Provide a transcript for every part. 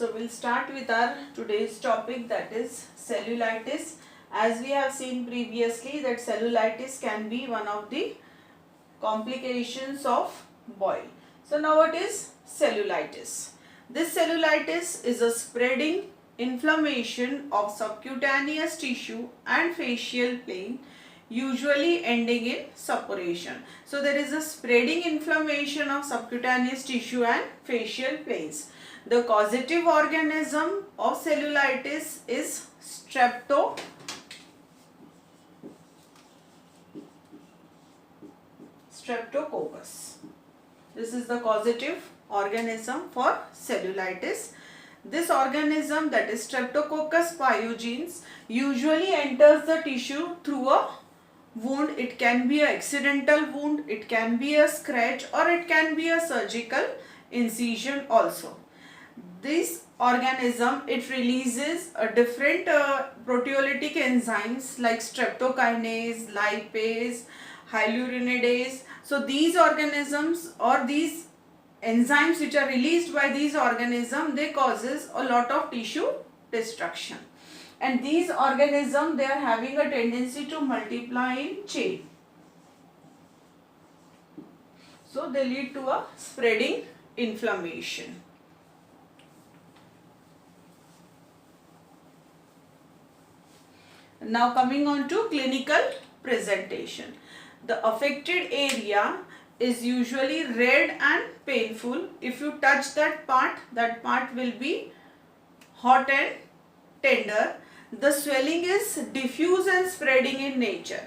So we'll start with our today's topic, that is cellulitis. As we have seen previously that cellulitis can be one of the complications of boil. So now what is cellulitis? This cellulitis is a spreading inflammation of subcutaneous tissue and facial plane, usually ending in suppuration. So there is a spreading inflammation of subcutaneous tissue and facial planes. The causative organism of cellulitis is Streptococcus. This is the causative organism for cellulitis. This organism, that is Streptococcus pyogenes, usually enters the tissue through a wound. It can be an accidental wound, it can be a scratch, or it can be a surgical incision also. This organism, it releases different proteolytic enzymes like streptokinase, lipase, hyaluronidase. So these organisms or these enzymes which are released by these organisms, they causes a lot of tissue destruction. And these organisms, they are having a tendency to multiply in chain. So they lead to a spreading inflammation. Now coming on to clinical presentation. The affected area is usually red and painful. If you touch that part will be hot and tender. The swelling is diffuse and spreading in nature.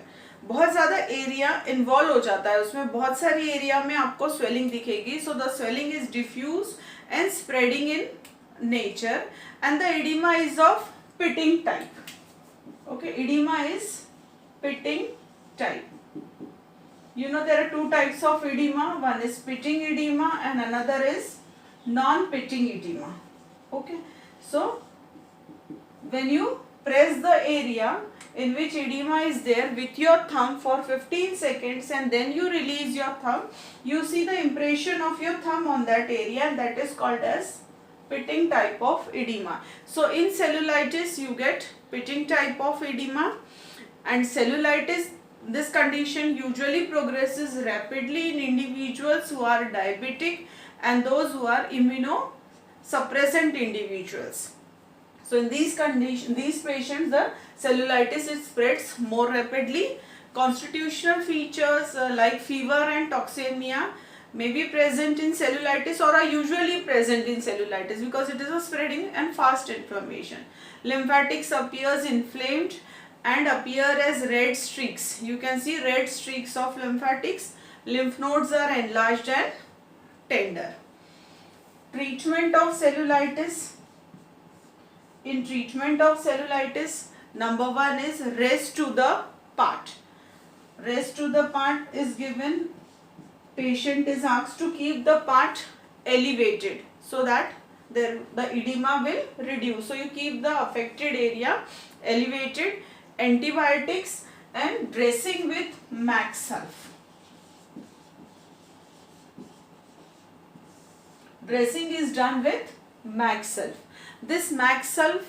बहुत ज़्यादा area involve हो जाता है उसमें, बहुत सारी area में आपको स्वेलिंग दिखेगी. So the swelling is diffuse and spreading in nature and the edema is of pitting type. Okay, edema is pitting type. You know there are two types of edema. One is pitting edema and another is non-pitting edema. Okay, so when you press the area in which edema is there with your thumb for 15 seconds and then you release your thumb, you see the impression of your thumb on that area, and that is called as pitting type of edema. So in cellulitis you get pitting type of edema, and cellulitis, this condition usually progresses rapidly in individuals who are diabetic and those who are immunosuppressant individuals. So in these conditions, these patients, the cellulitis, it spreads more rapidly. Constitutional features like fever and toxemia may be present in cellulitis or are usually present in cellulitis because it is a spreading and fast inflammation. Lymphatics appears inflamed and appear as red streaks. You can see red streaks of lymphatics. Lymph nodes are enlarged and tender. Treatment of cellulitis. In treatment of cellulitis, number one is rest to the part. Rest to the part is given. Patient is asked to keep the part elevated so that the edema will reduce. So you keep the affected area elevated. Antibiotics and dressing with Maxsulf. Dressing is done with Maxsulf. This Maxsulf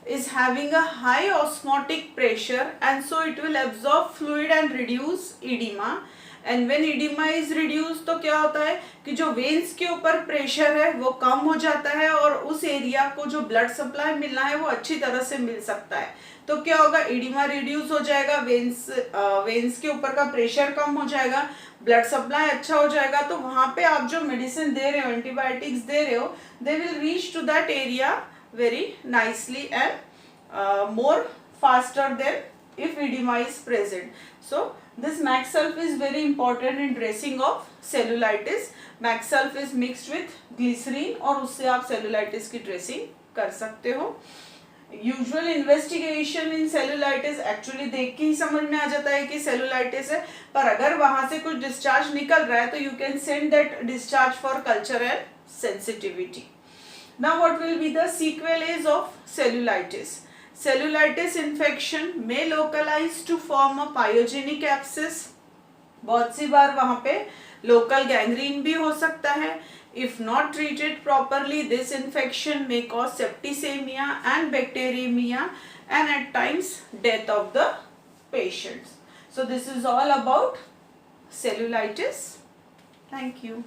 is having a high osmotic pressure and so it will absorb fluid and reduce edema. And when oedema is reduce तो क्या होता है कि जो veins के ऊपर pressure है वो कम हो जाता है और उस एरिया को जो ब्लड सप्लाई मिलना है वो अच्छी तरह से मिल सकता है. तो क्या होगा, एडिमा रिड्यूस हो जाएगा, वेन्स के ऊपर का प्रेशर कम हो जाएगा, ब्लड सप्लाई अच्छा हो जाएगा. तो वहाँ पे आप जो मेडिसिन दे रहे हो, एंटीबायोटिक्स दे रहे हो, they will reach to that area very nicely and more faster than if edema is present. So this Maxsulf is very important in dressing of cellulitis. Maxsulf is mixed with glycerine और उससे आप cellulitis की dressing कर सकते हो. Usual investigation in cellulitis, actually देख के ही समझ में आ जाता है कि cellulitis है, पर अगर वहाँ से कुछ discharge निकल रहा है तो you can send that discharge for culture and sensitivity. Now what will be the sequelae of cellulitis? Cellulitis infection may localize to form a pyogenic abscess. बहुत सी बार वहाँ पे लोकल गैंग्रीन भी हो सकता है. If not treated properly, this infection may cause septicemia and bacteremia and at times death of the patients. So this is all about cellulitis. Thank you.